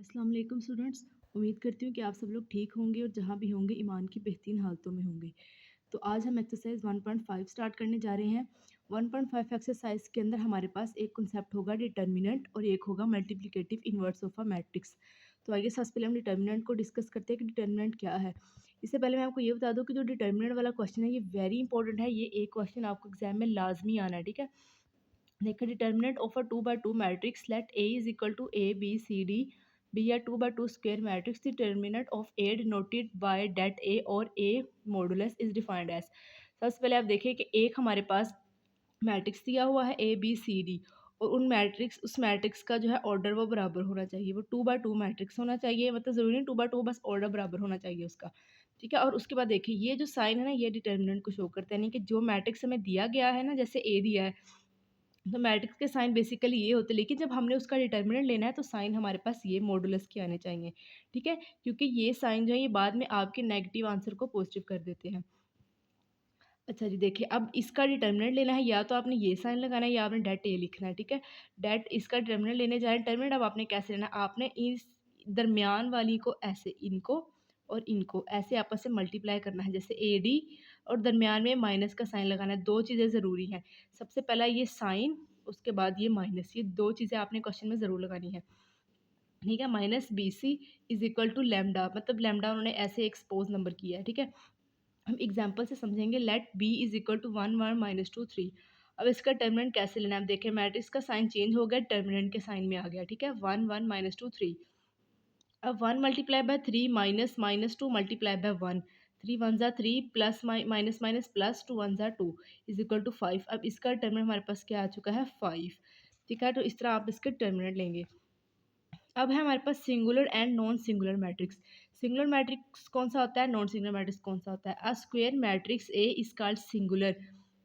अस्सलाम वालेकुम स्टूडेंट्स। उम्मीद करती हूँ कि आप सब लोग ठीक होंगे और जहाँ भी होंगे ईमान की बेहतरीन हालतों में होंगे। तो आज हम एक्सरसाइज 1.5 स्टार्ट करने जा रहे हैं। 1.5 एक्सरसाइज के अंदर हमारे पास एक कॉन्सेप्ट होगा डिटर्मिनेंट और एक होगा multiplicative inverse of a matrix. तो आइए सबसे पहले हम डिटर्मिनेंट को डिस्कस करते हैं कि डिटर्मिनेंट क्या है। इससे पहले मैं आपको ये बता दूँ कि जो डिटर्मिनेंट वाला क्वेश्चन है ये वेरी इंपॉर्टेंट है। ये एक क्वेश्चन आपको एग्जाम में लाजमी आना है, ठीक है। देखिए determinant of a 2 by 2 matrix let A is equal to A B C D B या 2 by 2 square matrix determinant of A denoted by det A और A modulus is defined as. सबसे पहले आप देखिए कि एक हमारे पास मैट्रिक्स दिया हुआ है ए बी सी डी और उस मैट्रिक्स का जो है ऑर्डर वो बराबर होना चाहिए। वो 2 by 2 मैट्रिक्स होना चाहिए, मतलब ज़रूरी नहीं 2 by 2, बस ऑर्डर बराबर होना चाहिए उसका, ठीक है। और उसके बाद देखिए ये जो साइन है ना ये डिटर्मिनेंट को शो करता है, यानी कि जो मैट्रिक्स हमें दिया गया है ना, जैसे ए दिया है तो मैट्रिक्स के साइन बेसिकली ये होते हैं, लेकिन जब हमने उसका डिटर्मिनेंट लेना है तो साइन हमारे पास ये मॉडुलस के आने चाहिए, ठीक है। क्योंकि ये साइन जो है ये बाद में आपके नेगेटिव आंसर को पॉजिटिव कर देते हैं। अच्छा जी, देखिए अब इसका डिटर्मिनेंट लेना है, या तो आपने ये साइन लगाना है या आपने डेट ए लिखना है, ठीक है। डेट इसका डिटर्मिनेंट लेने जा रहे हैं। डिटर्मिनेंट अब आपने कैसे लेना है, आपने इस दरमियान वाली को ऐसे इनको और इनको ऐसे आपस से मल्टीप्लाई करना है, जैसे ए डी और दरमियान में माइनस का साइन लगाना है। दो चीज़ें ज़रूरी हैं, सबसे पहला ये साइन, उसके बाद ये माइनस, ये दो चीज़ें आपने क्वेश्चन में ज़रूर लगानी है, ठीक है। Minus B C is equal to lambda, मतलब लेमडा उन्होंने ऐसे एक्सपोज नंबर किया है, ठीक है। हम एग्जाम्पल से समझेंगे। Let B is equal to 1 1 - 2 3। अब इसका टर्मिनेंट कैसे लेना है, आप देखें मैट्रिक्स का साइन चेंज हो गया, टर्मिनेंट के साइन में आ गया, ठीक है। 1 1 - 2 3। अब 1 × 3 minus minus 2 multiply by 1, 3 1 = 3 plus minus minus plus 2 1 = 2 is equal to 5। अब इसका टर्मिनेंट हमारे पास क्या आ चुका है 5, ठीक है। तो इस तरह आप इसके टर्मिनेंट लेंगे। अब है हमारे पास singular and non singular matrix. Singular matrix कौन सा होता है, नॉन सिंगुलर मैट्रिक्स कौन सा होता है। A square matrix A is called singular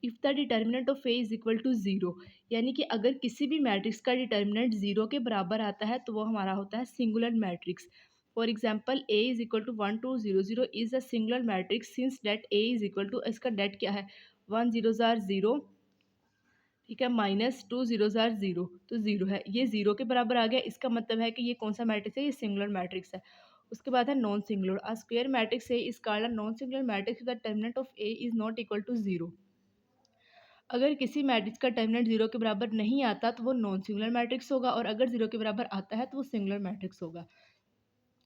if the determinant of A is equal to 0। यानी कि अगर किसी भी मैट्रिक्स का डिटर्मिनेंट 0 के बराबर आता है तो वो हमारा होता है singular matrix. For example A is equal to 1 2 0 0 is a singular matrix since det A is equal to, इसका डेट क्या है 1 0 0, ठीक है, -2 0 0 तो 0 है, ये 0 के बराबर आ गया। इसका मतलब है कि ये कौन सा मैट्रिक्स है, ये सिंगुलर मैट्रिक्स है। उसके बाद है non singular. A square matrix A is called a non singular matrix determinant of A is not equal to 0। अगर किसी मैट्रिक्स का टर्मिनेंट 0 के बराबर नहीं आता तो वो नॉन सिंगुलर मैट्रिक्स होगा, और अगर 0 के बराबर आता है तो वो सिंगुलर मैट्रिक्स होगा,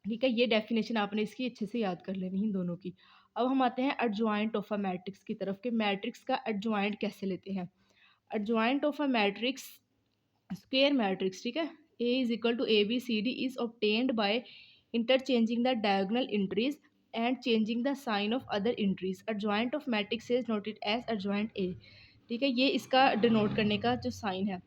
ठीक है। ये डेफिनेशन आपने इसकी अच्छे से याद कर लेनी है दोनों की। अब हम आते हैं एडजॉइंट ऑफ अ मैट्रिक्स की तरफ, कि मैट्रिक्स का एडजॉइंट कैसे लेते हैं। Adjoint of a matrix square matrix, ठीक है, A is equal to A B C D is obtained by interchanging the diagonal entries and changing the sign of other entries. Adjoint of matrix is noted as adjoint A, ठीक है। ये इसका denote करने का जो sign है।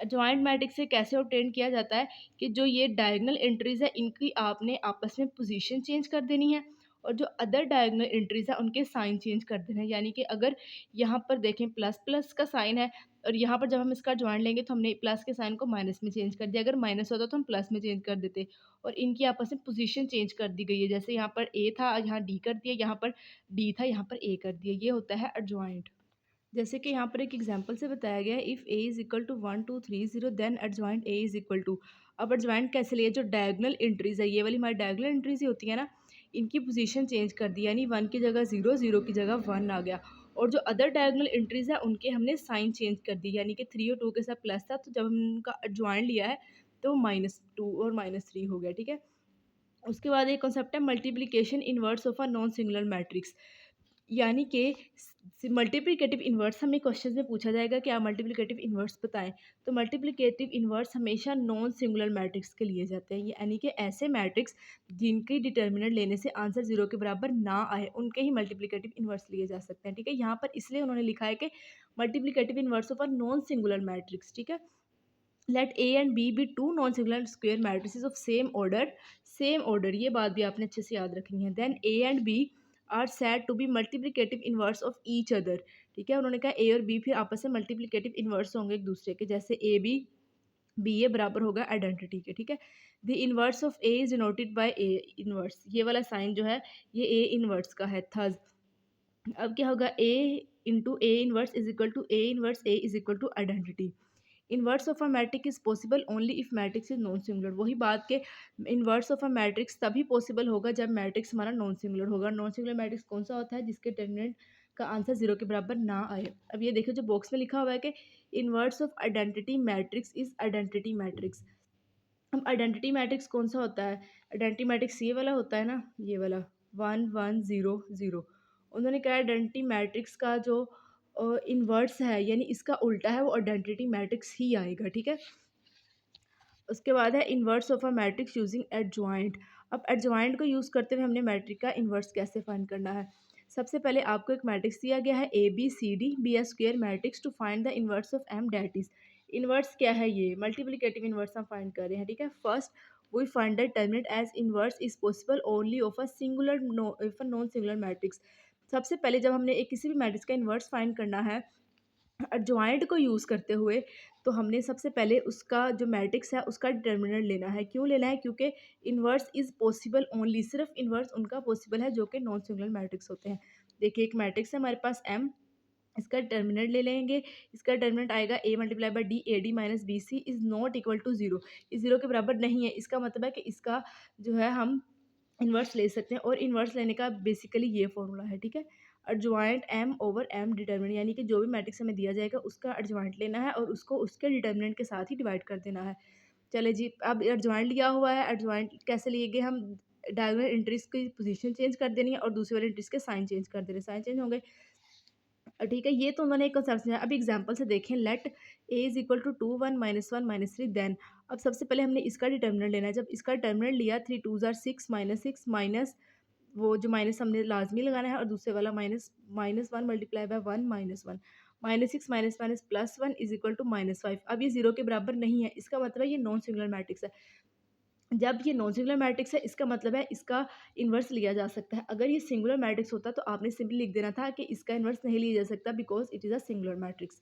Joint matrix से कैसे ऑब्टेन किया जाता है कि जो ये डायगोनल एंट्रीज है इनकी आपने आपस में पोजीशन चेंज कर देनी है, और जो अदर डायगोनल एंट्रीज है उनके साइन चेंज कर देने हैं। यानी कि अगर यहाँ पर देखें प्लस प्लस का साइन है, और यहाँ पर जब हम इसका जॉइंट लेंगे तो हमने प्लस के साइन को माइनस में चेंज कर दिया, अगर माइनस होता तो हम प्लस में चेंज कर देते, और इनकी आपस में पोजीशन चेंज कर दी गई है। जैसे यहाँ पर ए था, यहाँ डी कर दिया, यहाँ पर डी था, यहाँ पर ए कर दिया, ये होता है एडजॉइंट। जैसे कि यहाँ पर एक एग्जांपल से बताया गया है, if A is equal to 1 2 3 0 then adjoint A is equal to. अब एडजॉइंट कैसे लिए, जो डायगोनल एंट्रीज है ये वाली हमारी डायगोनल एंट्रीज ही होती है ना, इनकी पोजीशन चेंज कर दी, यानी 1 की जगह 0, 0 की जगह 1 आ गया। और जो अदर डायगोनल एंट्रीज है उनके हमने साइन चेंज कर दी, यानी कि 3 और 2 के साथ प्लस था, तो जब हमने उनका एडजॉइंट लिया है तो -2 और -3 हो गया, ठीक है। उसके बाद एक कॉन्सेप्ट है multiplication inverse of a non singular matrix. यानी कि मल्टीप्लिकेटिव इन्वर्स हमें क्वेश्चन में पूछा जाएगा कि आप मल्टीप्लिकेटिव इन्वर्स बताएं, तो मल्टीप्लिकेटिव इन्वर्स हमेशा नॉन सिंगुलर मैट्रिक्स के लिए जाते हैं, यानी कि ऐसे मैट्रिक्स जिनकी डिटर्मिनेंट लेने से आंसर 0 के बराबर ना आए उनके ही मल्टीप्लिकेटिव इन्वर्स लिए जा सकते हैं, ठीक है। यहाँ पर इसलिए उन्होंने लिखा है कि multiplicative inverse of a non singular matrix, ठीक है। Let A and B be two non singular square matrices of same order, ये बात भी आपने अच्छे से याद रखनी है। Then A and B are said to be multiplicative inverse of each other, ठीक है। उन्होंने कहा ए और बी फिर आपस में मल्टीप्लिकेटिव इन्वर्स होंगे एक दूसरे के, जैसे ए बी बी ए बराबर होगा आइडेंटिटी के, ठीक है। The inverse of A is denoted by A inverse, ये वाला साइन जो है ये ए इन्वर्स का है, थर्स। अब क्या होगा, A into A inverse is equal to A inverse A is equal to identity. Inverse of a matrix is possible only if matrix is non singular. वही बात के इन्वर्स ऑफ अ मैट्रिक्स तभी possible होगा जब matrix हमारा non singular होगा। Non singular matrix कौन सा होता है? जिसके डिटरमिनेंट का आंसर जीरो के बराबर ना आए। अब ये देखो जो बॉक्स में लिखा हुआ है कि inverse of identity matrix is identity matrix. अब आइडेंटिटी मैट्रिक्स कौन सा होता है? आइडेंटिटी मैट्रिक्स ये वाला होता है ना, ये वाला 1 1 0 0। उन्होंने कहा आइडेंटिटी मैट्रिक्स का जो इन्वर्स है यानी इसका उल्टा है वो आइडेंटिटी मैट्रिक्स ही आएगा, ठीक है। उसके बाद है inverse of a matrix using adjoint. अब एडजॉइंट को यूज़ करते हुए हमने मैट्रिक का इन्वर्स कैसे फाइंड करना है। सबसे पहले आपको एक मैट्रिक्स दिया गया है A B C D be a square matrix to find the inverse of M det is. Inverse क्या है? ये मल्टीप्लिकेटिव इन्वर्स हम फाइंड कर रहे हैं, ठीक है। First we find the determinant as inverse is possible only of a singular non singular matrix. सबसे पहले जब हमने एक किसी भी मैट्रिक्स का इन्वर्स फाइंड करना है एडजॉइंट को यूज़ करते हुए, तो हमने सबसे पहले उसका जो मैट्रिक्स है उसका डिटर्मिनेंट लेना है। क्यों लेना है? क्योंकि इन्वर्स इज़ पॉसिबल ओनली, सिर्फ इन्वर्स उनका पॉसिबल है जो कि नॉन सिंगुलर मैट्रिक्स होते हैं। देखिए एक मैट्रिक्स है हमारे पास एम, इसका डिटर्मिनेंट ले लेंगे। इसका डिटर्मिनेंट आएगा A multiply by D A D minus B C is not equal to zero. इस जीरो के बराबर नहीं है। इसका मतलब है कि इसका जो है हम इन्वर्स ले सकते हैं और इन्वर्स लेने का बेसिकली ये फॉर्मूला है, ठीक है। Adjoint M over M determinant, यानी कि जो भी मैट्रिक्स हमें दिया जाएगा उसका एडजॉइंट लेना है और उसको उसके डिटर्मिनेंट के साथ ही डिवाइड कर देना है। चले जी, अब एडजॉइंट लिया हुआ है, एडजॉइंट कैसे लिए गए? हम डायगोनल एंट्रीज की पोजीशन चेंज कर देनी है और दूसरे वाले एंट्रीज के साइन चेंज कर देने, साइन चेंज होंगे। ठीक है, ये तो उन्होंने एक कॉन्सेप्ट समझाया। अब एग्जांपल से देखें, let A is equal to 2 1 -1 -3 then. अब सबसे पहले हमने इसका डिटर्मिनेंट लेना है। जब इसका डिटर्मिनेंट लिया 3 2 जार 6 -6 माइनस वो जो माइनस हमने लाजमी लगाना है और दूसरे वाला minus minus one multiply by one minus one minus six minus minus plus one is equal to -5। अब ये जीरो के बराबर नहीं है, इसका मतलब है ये नॉन सिंगुलर मैट्रिक्स है। जब ये नॉन सिंगुलर मैट्रिक्स है इसका मतलब है इसका इन्वर्स लिया जा सकता है। अगर ये सिंगुलर मैट्रिक्स होता तो आपने सिंपली लिख देना था कि इसका इन्वर्स नहीं लिया जा सकता because it is a singular matrix.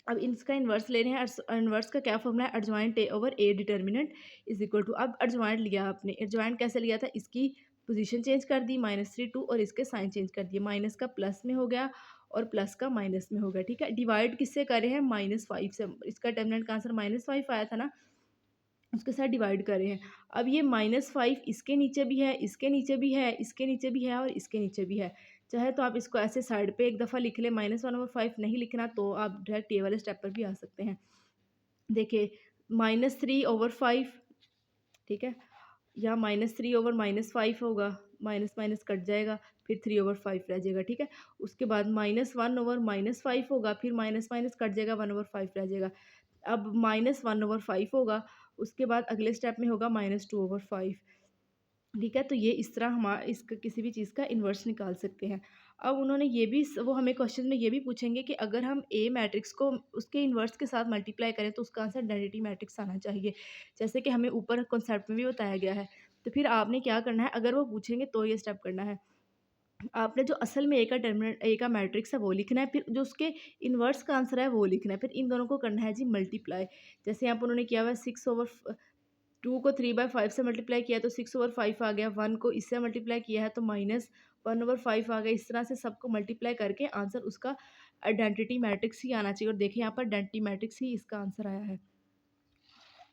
अब इसका इन्वर्स ले रहे हैं। इन्वर्स का क्या फॉर्मूला है? Adjoint A over A determinant is equal to, अब एडजॉइंट लिया आपने, एडजॉइंट कैसे लिया था? इसकी पोजीशन चेंज कर दी -3 2 और इसके साइन चेंज कर दिए। माइनस का प्लस में हो गया और प्लस का माइनस में हो गया, ठीक है। डिवाइड किससे करे हैं? -5 से। इसका डिटर्मिनेंट का आंसर -5 आया था ना, उसके साथ डिवाइड कर रहे हैं। अब ये -5 इसके नीचे भी है, इसके नीचे भी है, इसके नीचे भी है और इसके नीचे भी है। चाहे तो आप इसको ऐसे साइड पे एक दफ़ा लिख लें, -1/5 नहीं लिखना तो आप डायरेक्ट ये वाले स्टेप पर भी आ सकते हैं। देखिए -3/5, ठीक है, या -3/-5 होगा, माइनस माइनस कट जाएगा, फिर 3/5 रह जाएगा, ठीक है। उसके बाद -1/-5 होगा, फिर माइनस माइनस कट जाएगा, 1/5 रह जाएगा। अब -1/5 होगा, उसके बाद अगले स्टेप में होगा -2/5, ठीक है। तो ये इस तरह हम इसका किसी भी चीज़ का इन्वर्स निकाल सकते हैं। अब उन्होंने ये भी वो हमें क्वेश्चन में ये भी पूछेंगे कि अगर हम ए मैट्रिक्स को उसके इन्वर्स के साथ मल्टीप्लाई करें तो उसका आंसर आइडेंटिटी मैट्रिक्स आना चाहिए, जैसे कि हमें ऊपर कॉन्सेप्ट में भी बताया गया है। तो फिर आपने क्या करना है, अगर वो पूछेंगे तो ये स्टेप करना है। आपने जो असल में ए का टर्मिनेंट ए का मैट्रिक्स है वो लिखना है, फिर जो उसके इन्वर्स का आंसर है वो लिखना है, फिर इन दोनों को करना है जी मल्टीप्लाई। जैसे यहाँ पर उन्होंने किया हुआ है 6/2 को 3/5 से मल्टीप्लाई किया तो 6/5 आ गया, 1 को इससे मल्टीप्लाई किया है तो -1/5 आ गया। इस तरह से सबको मल्टीप्लाई करके आंसर उसका आइडेंटिटी मैट्रिक्स ही आना चाहिए और देखिए यहाँ पर आइडेंटिटी मैट्रिक्स ही इसका आंसर आया है।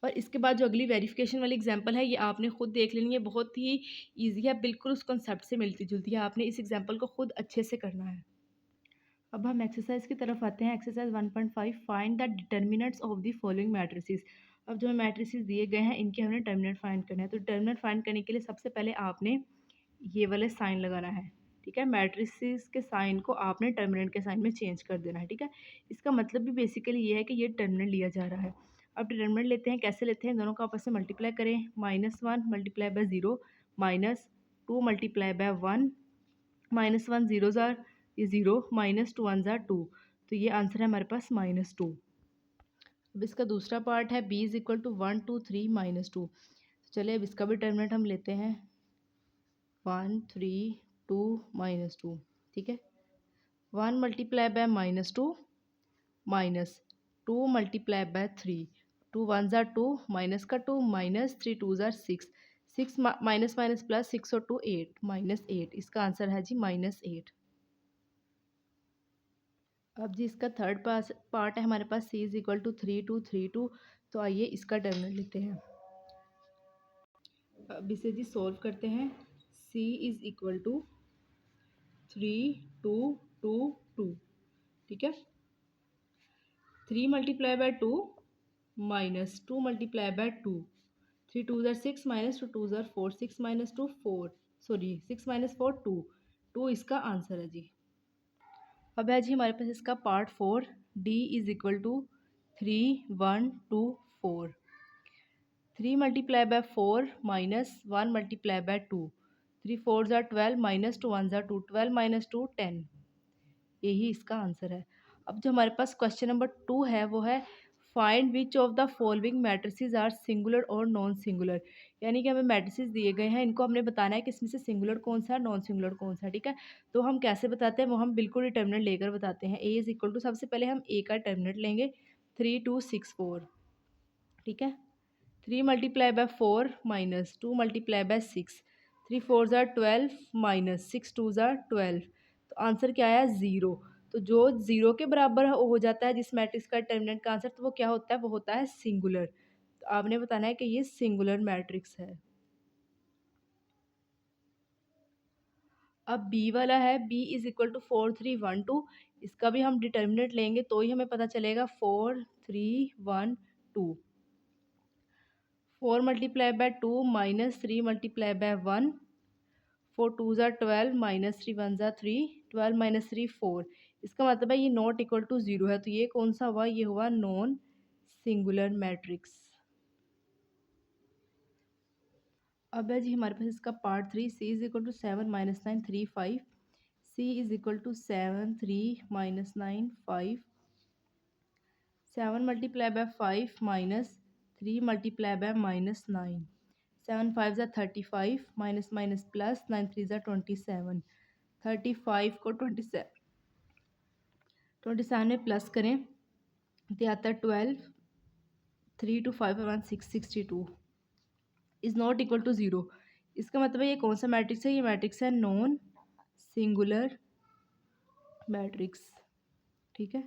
और इसके बाद जो अगली वेरिफिकेशन वाली एग्जांपल है ये आपने खुद देख लेनी है, बहुत ही ईजी है, बिल्कुल उस कॉन्सेप्ट से मिलती जुलती है। आपने इस एग्जांपल को खुद अच्छे से करना है। अब हम एक्सरसाइज की तरफ आते हैं। Exercise 1.5 find the determinants of the following matrices. अब जो मैट्रिसेस दिए गए हैं इनके हमने डिटर्मिनेंट फाइंड करना है। तो डिटर्मिनेंट फाइंड करने के लिए सबसे पहले आपने ये वाले साइन लगाना है, ठीक है। मैट्रिसेस के साइन को आपने डिटर्मिनेंट के साइन में चेंज कर देना है, ठीक है। इसका मतलब भी बेसिकली ये है कि ये डिटर्मिनेंट लिया जा रहा है। अब डिटर्मिनेंट लेते हैं, कैसे लेते हैं? दोनों को आपस में मल्टीप्लाई करें, -1 मल्टीप्लाई बाय 0 -2 मल्टीप्लाई बाय 1 -1 0 ज़ार ये 0 -2 1 ज़ार 2, तो ये आंसर है हमारे पास -2। अब इसका दूसरा पार्ट है b इज इक्वल टू 1 2 3 -2। चलिए अब इसका भी डिटर्मिनेंट हम लेते हैं 1 3 2 -2, ठीक है। 1 मल्टीप्लाई बाय -2 -2 मल्टीप्लाई बाय 3, 2 1 ज़ार 2 माइनस का 2 -3 2 ज़ार 6 6 माइनस माइनस प्लस 6 और 2 8 -8, इसका आंसर है जी -8। अब जी इसका थर्ड पार्ट है हमारे पास c इज इक्वल टू 3 2 3 2। तो आइए इसका टर्मिनल लेते हैं। अब इसे जी सॉल्व करते हैं। c is equal to 3 2 2 2। ठीक है, 3 multiply by 2 minus 2 multiply by 2। 3 2 ज़ार 6 माइनस 2 2 ज़ार 4, 6 माइनस 2 4, सॉरी 6 माइनस 4 2। 2 इसका आंसर है जी। अब है जी हमारे पास इसका part 4। d is equal to 3 1 2 4। 3 multiply by 4 minus 1 multiply by 2। 3 4 ज़ार 12 माइनस 2 1 ज़ार 2, 12 माइनस 2 10। यही इसका आंसर है। अब जो हमारे पास क्वेश्चन नंबर 2 है वो है find which of the following matrices are singular और नॉन सिंगुलर। यानी कि हमें मैट्रिसेस दिए गए हैं, इनको हमने बताना है कि इसमें से सिंगुलर कौन सा है, नॉन सिंगुलर कौन सा है। ठीक है, तो हम कैसे बताते हैं वो हम बिल्कुल डिटर्मिनेंट लेकर बताते हैं। ए इज इक्वल टू, सबसे पहले हम ए का डिटर्मिनेंट लेंगे 3 2 6 4। ठीक है, 3 multiply by 4 minus 2 multiply by 6। 3 4 ज़ार 12 माइनस 6 2 ज़ार 12। तो आंसर क्या आया, ज़ीरो। तो जो ज़ीरो के बराबर हो जाता है जिस मैट्रिक्स का डिटर्मिनेंट का आंसर, तो वो क्या होता है, वो होता है सिंगुलर। तो आपने बताना है कि ये सिंगुलर मैट्रिक्स है। अब बी वाला है, बी इज इक्वल टू 4 3 1 2। इसका भी हम डिटर्मिनेंट लेंगे तो ही हमें पता चलेगा। 4 3 1 2। 4 multiply by 2 minus 3 multiply by 1। 4 2 ज़ार 12 माइनस 3 1 ज़ार 3, 12 माइनस 3 4। इसका मतलब है ये नॉट इक्वल टू ज़ीरो है। तो ये कौन सा हुआ, ये हुआ नॉन सिंगुलर मैट्रिक्स। अब है जी हमारे पास इसका part 3। C is equal to 7 minus 9 3 5। C is equal to 7 3 minus 9 5। 7 multiply by 5 minus 3 multiply by minus 9। 7 5 ज़ा 35 माइनस माइनस प्लस 9 3 ज़ा 27। 35 को 27 में प्लस करें तो आता है 12। 3 2 5 1 6 62 is not equal to zero. इसका मतलब है ये कौन सा मैट्रिक्स है, ये मैट्रिक्स है नॉन सिंगुलर मैट्रिक्स। ठीक है,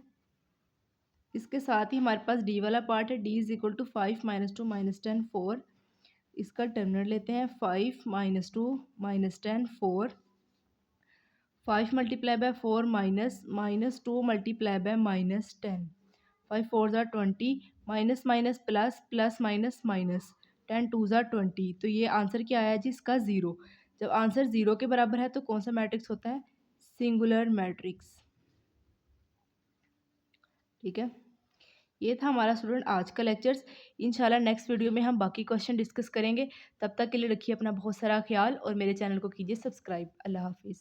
इसके साथ ही हमारे पास डी वाला पार्ट है। D is equal to 5 minus 2 minus 10 4। इसका टर्मिनल लेते हैं। 5 minus 2 minus 10 4। 5 multiply by 4 minus minus 2 multiply by minus 10। 5 4 ज़ार 20 minus minus plus plus minus minus 10 2 ज़ार 20। तो ये आंसर क्या आया जी, इसका ज़ीरो। जब आंसर ज़ीरो के बराबर है तो कौन सा मैट्रिक्स होता है, सिंगुलर मैट्रिक्स। ठीक है, ये था हमारा स्टूडेंट आज का लेक्चर्स। इंशाल्लाह नेक्स्ट वीडियो में हम बाकी क्वेश्चन डिस्कस करेंगे। तब तक के लिए रखिए अपना बहुत सारा ख्याल और मेरे चैनल को कीजिए सब्सक्राइब। अल्लाह हाफिज़।